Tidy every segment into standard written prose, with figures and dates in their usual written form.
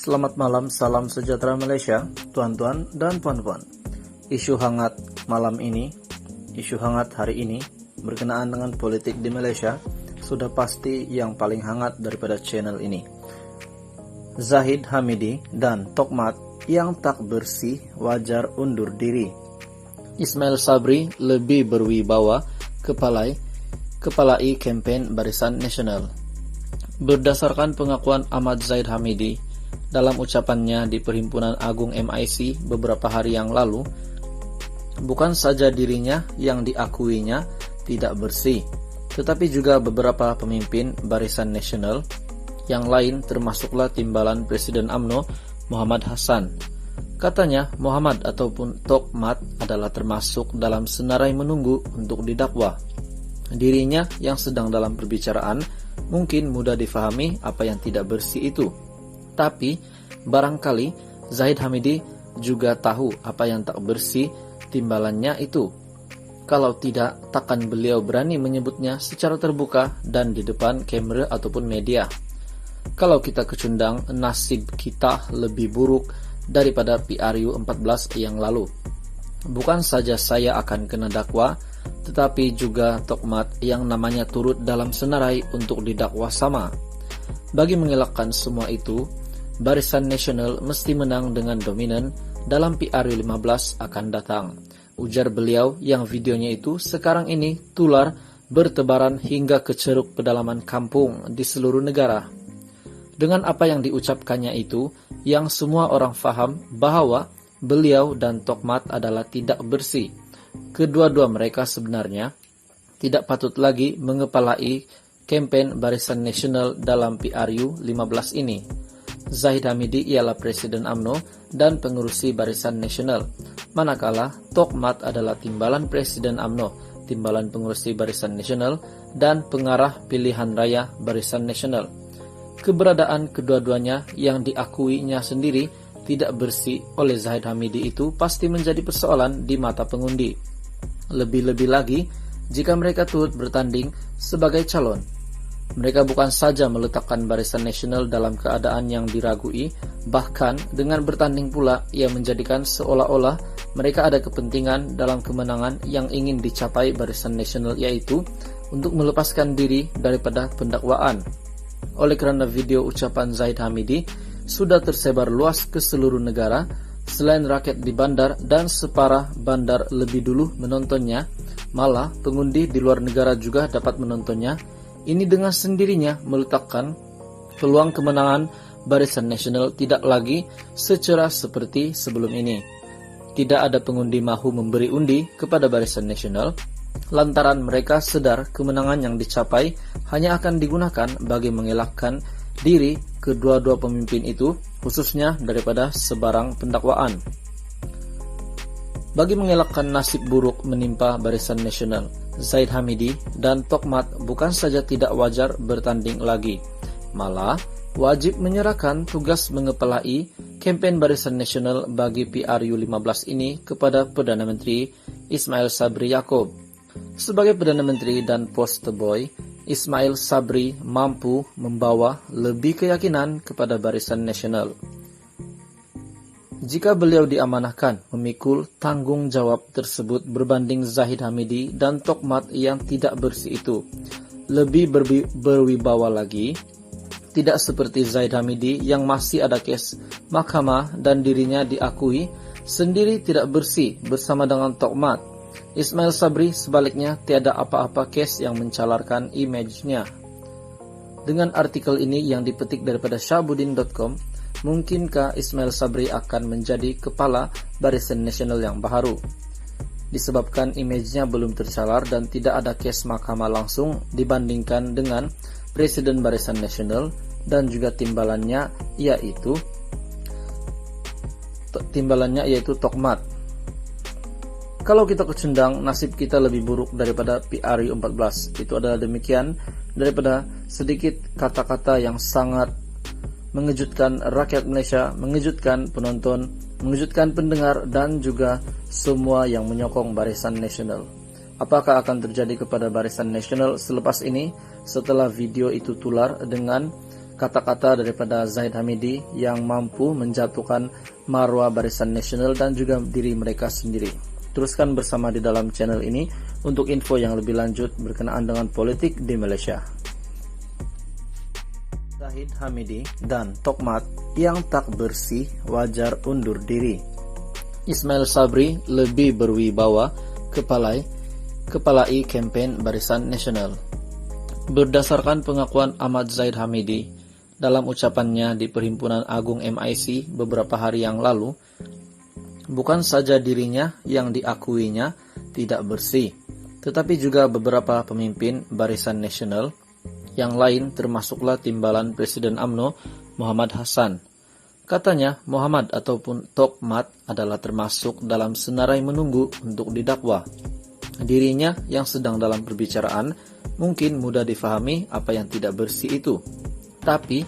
Selamat malam, salam sejahtera Malaysia, tuan-tuan dan puan-puan. Isu hangat malam ini, isu hangat hari ini berkenaan dengan politik di Malaysia sudah pasti yang paling hangat daripada channel ini. Zahid Hamidi dan Tokmat yang tak bersih wajar undur diri. Ismail Sabri lebih berwibawa kepalai kempen Barisan Nasional. Berdasarkan pengakuan Ahmad Zahid Hamidi dalam ucapannya di Perhimpunan Agung MIC beberapa hari yang lalu, bukan saja dirinya yang diakuinya tidak bersih, tetapi juga beberapa pemimpin Barisan Nasional yang lain termasuklah timbalan Presiden UMNO Muhammad Hassan. Katanya Muhammad ataupun Tokmat adalah termasuk dalam senarai menunggu untuk didakwa. Dirinya yang sedang dalam perbicaraan mungkin mudah difahami apa yang tidak bersih itu. Tapi barangkali Zahid Hamidi juga tahu apa yang tak bersih timbalannya itu. Kalau tidak, takkan beliau berani menyebutnya secara terbuka dan di depan kamera ataupun media. Kalau kita kecundang, nasib kita lebih buruk daripada PRU 14 yang lalu. Bukan saja saya akan kena dakwa, tetapi juga Tokmat yang namanya turut dalam senarai untuk didakwa sama. Bagi mengelakkan semua itu, Barisan Nasional mesti menang dengan dominan dalam PRU 15 akan datang. Ujar beliau yang videonya itu sekarang ini tular bertebaran hingga ke ceruk pedalaman kampung di seluruh negara. Dengan apa yang diucapkannya itu, yang semua orang faham bahwa beliau dan Tokmat adalah tidak bersih. Kedua-dua mereka sebenarnya tidak patut lagi mengepalai kempen Barisan Nasional dalam PRU 15 ini. Zahid Hamidi ialah Presiden UMNO dan pengurusi Barisan Nasional, manakala Tokmat adalah timbalan Presiden UMNO, timbalan pengurusi Barisan Nasional, dan pengarah pilihan raya Barisan Nasional. Keberadaan kedua-duanya yang diakuinya sendiri tidak bersih oleh Zahid Hamidi itu pasti menjadi persoalan di mata pengundi. Lebih-lebih lagi jika mereka turut bertanding sebagai calon. Mereka bukan saja meletakkan Barisan Nasional dalam keadaan yang diragui, bahkan dengan bertanding pula ia menjadikan seolah-olah mereka ada kepentingan dalam kemenangan yang ingin dicapai Barisan Nasional, yaitu untuk melepaskan diri daripada pendakwaan. Oleh kerana video ucapan Zahid Hamidi sudah tersebar luas ke seluruh negara, selain rakyat di bandar dan separah bandar lebih dulu menontonnya, malah pengundi di luar negara juga dapat menontonnya. Ini dengan sendirinya meletakkan peluang kemenangan Barisan Nasional tidak lagi secerah seperti sebelum ini. Tidak ada pengundi mahu memberi undi kepada Barisan Nasional, lantaran mereka sedar kemenangan yang dicapai hanya akan digunakan bagi mengelakkan diri kedua-dua pemimpin itu, khususnya daripada sebarang pendakwaan. Bagi mengelakkan nasib buruk menimpa Barisan Nasional, Zahid Hamidi dan Tokmat bukan saja tidak wajar bertanding lagi, malah wajib menyerahkan tugas mengepalai kempen Barisan Nasional bagi PRU 15 ini kepada Perdana Menteri Ismail Sabri Yaakob. Sebagai Perdana Menteri dan poster boy, Ismail Sabri mampu membawa lebih keyakinan kepada Barisan Nasional. Jika beliau diamanahkan memikul tanggung jawab tersebut berbanding Zahid Hamidi dan Tokmat yang tidak bersih itu, lebih berwibawa lagi, tidak seperti Zahid Hamidi yang masih ada kes mahkamah dan dirinya diakui sendiri tidak bersih bersama dengan Tokmat. Ismail Sabri sebaliknya tiada apa-apa kes yang mencalarkan image-nya. Dengan artikel ini yang dipetik daripada syahbudin.com, mungkinkah Ismail Sabri akan menjadi kepala Barisan Nasional yang baru? Disebabkan image-nya belum tercalar dan tidak ada kes mahkamah langsung dibandingkan dengan Presiden Barisan Nasional dan juga timbalannya yaitu Tokmat. Kalau kita kecundang, nasib kita lebih buruk daripada PRU 14. Itu adalah demikian daripada sedikit kata-kata yang sangat mengejutkan rakyat Malaysia, mengejutkan penonton, mengejutkan pendengar, dan juga semua yang menyokong Barisan Nasional. Apakah akan terjadi kepada Barisan Nasional selepas ini setelah video itu tular dengan kata-kata daripada Zahid Hamidi yang mampu menjatuhkan marwah Barisan Nasional dan juga diri mereka sendiri. Teruskan bersama di dalam channel ini untuk info yang lebih lanjut berkenaan dengan politik di Malaysia. Zahid Hamidi dan Tokmat yang tak bersih wajar undur diri. Ismail Sabri lebih berwibawa kepalai kempen Barisan Nasional. Berdasarkan pengakuan Ahmad Zahid Hamidi dalam ucapannya di Perhimpunan Agung MIC beberapa hari yang lalu, bukan saja dirinya yang diakuinya tidak bersih, tetapi juga beberapa pemimpin Barisan Nasional yang lain termasuklah timbalan Presiden UMNO Muhammad Hassan. Katanya Muhammad ataupun Tokmat adalah termasuk dalam senarai menunggu untuk didakwa. Dirinya yang sedang dalam perbicaraan mungkin mudah difahami apa yang tidak bersih itu. Tapi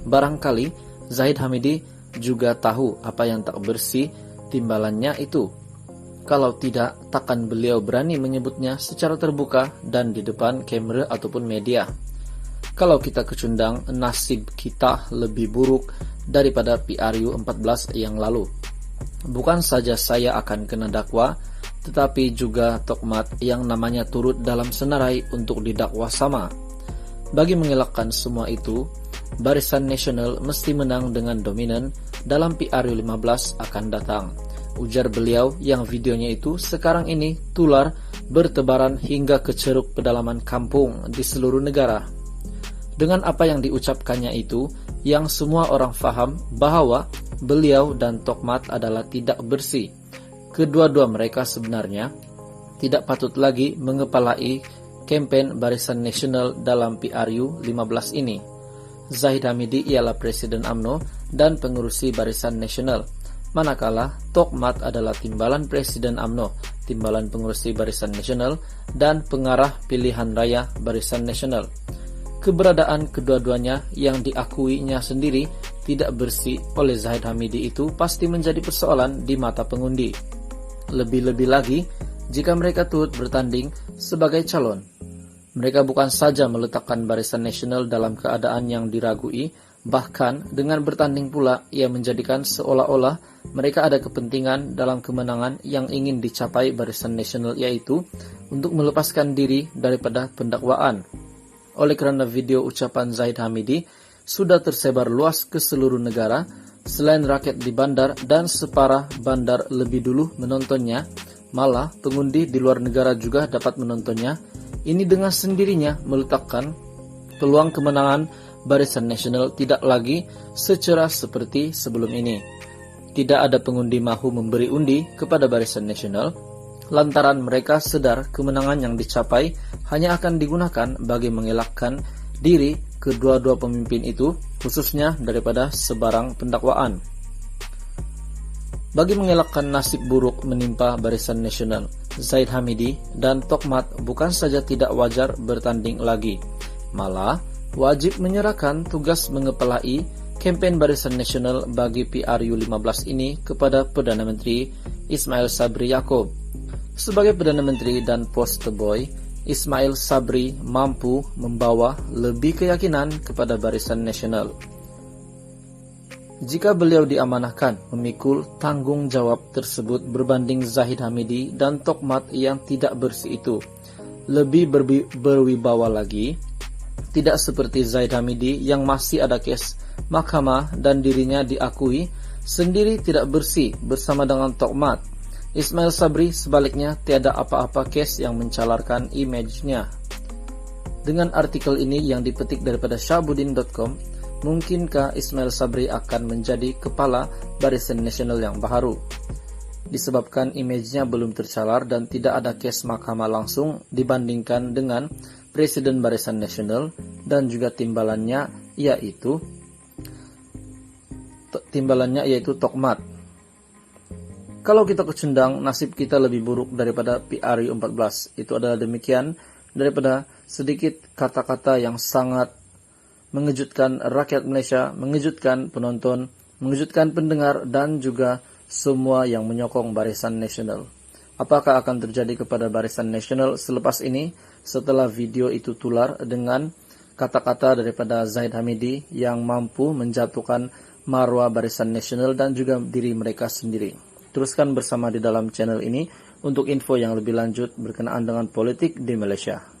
barangkali Zahid Hamidi juga tahu apa yang tak bersih timbalannya itu. Kalau tidak, takkan beliau berani menyebutnya secara terbuka dan di depan kamera ataupun media. Kalau kita kecundang, nasib kita lebih buruk daripada PRU 14 yang lalu. Bukan saja saya akan kena dakwa, tetapi juga Tokmat yang namanya turut dalam senarai untuk didakwa sama. Bagi mengelakkan semua itu, Barisan Nasional mesti menang dengan dominan dalam PRU 15 akan datang. Ujar beliau yang videonya itu sekarang ini tular bertebaran hingga ke ceruk pedalaman kampung di seluruh negara. Dengan apa yang diucapkannya itu, yang semua orang faham bahwa beliau dan Tokmat adalah tidak bersih. Kedua-dua mereka sebenarnya tidak patut lagi mengepalai kempen Barisan Nasional dalam PRU 15 ini. Zahid Hamidi ialah Presiden UMNO dan pengurusi Barisan Nasional, manakala Tokmat adalah timbalan Presiden UMNO, timbalan pengurusi Barisan Nasional, dan pengarah pilihan raya Barisan Nasional. Keberadaan kedua-duanya yang diakuinya sendiri tidak bersih oleh Zahid Hamidi itu pasti menjadi persoalan di mata pengundi. Lebih-lebih lagi jika mereka turut bertanding sebagai calon. Mereka bukan saja meletakkan Barisan Nasional dalam keadaan yang diragui, bahkan dengan bertanding pula ia menjadikan seolah-olah mereka ada kepentingan dalam kemenangan yang ingin dicapai Barisan Nasional, yaitu untuk melepaskan diri daripada pendakwaan. Oleh kerana video ucapan Zahid Hamidi sudah tersebar luas ke seluruh negara, selain rakyat di bandar dan separah bandar lebih dulu menontonnya, malah pengundi di luar negara juga dapat menontonnya. Ini dengan sendirinya meletakkan peluang kemenangan Barisan Nasional tidak lagi secerah seperti sebelum ini. Tidak ada pengundi mahu memberi undi kepada Barisan Nasional, lantaran mereka sadar kemenangan yang dicapai hanya akan digunakan bagi mengelakkan diri kedua-dua pemimpin itu, khususnya daripada sebarang pendakwaan. Bagi mengelakkan nasib buruk menimpa Barisan Nasional, Zahid Hamidi dan Tokmat bukan saja tidak wajar bertanding lagi, malah wajib menyerahkan tugas mengepalai kempen Barisan Nasional bagi PRU 15 ini kepada Perdana Menteri Ismail Sabri Yaakob. Sebagai Perdana Menteri dan poster boy, Ismail Sabri mampu membawa lebih keyakinan kepada Barisan Nasional. Jika beliau diamanahkan memikul tanggung jawab tersebut berbanding Zahid Hamidi dan Tokmat yang tidak bersih itu, lebih berwibawa lagi, tidak seperti Zahid Hamidi yang masih ada kes mahkamah dan dirinya diakui sendiri tidak bersih bersama dengan Tokmat. Ismail Sabri sebaliknya tiada apa-apa kes yang mencalarkan image-nya. Dengan artikel ini yang dipetik daripada syahbudin.com, mungkinkah Ismail Sabri akan menjadi kepala Barisan Nasional yang baru? Disebabkan image-nya belum tercalar dan tidak ada kes mahkamah langsung dibandingkan dengan Presiden Barisan Nasional dan juga timbalannya yaitu Tokmat. Kalau kita kecundang, nasib kita lebih buruk daripada PRU 14. Itu adalah demikian daripada sedikit kata-kata yang sangat mengejutkan rakyat Malaysia, mengejutkan penonton, mengejutkan pendengar, dan juga semua yang menyokong Barisan Nasional. Apakah akan terjadi kepada Barisan Nasional selepas ini setelah video itu tular dengan kata-kata daripada Zahid Hamidi yang mampu menjatuhkan marwah Barisan Nasional dan juga diri mereka sendiri. Teruskan bersama di dalam channel ini untuk info yang lebih lanjut berkenaan dengan politik di Malaysia.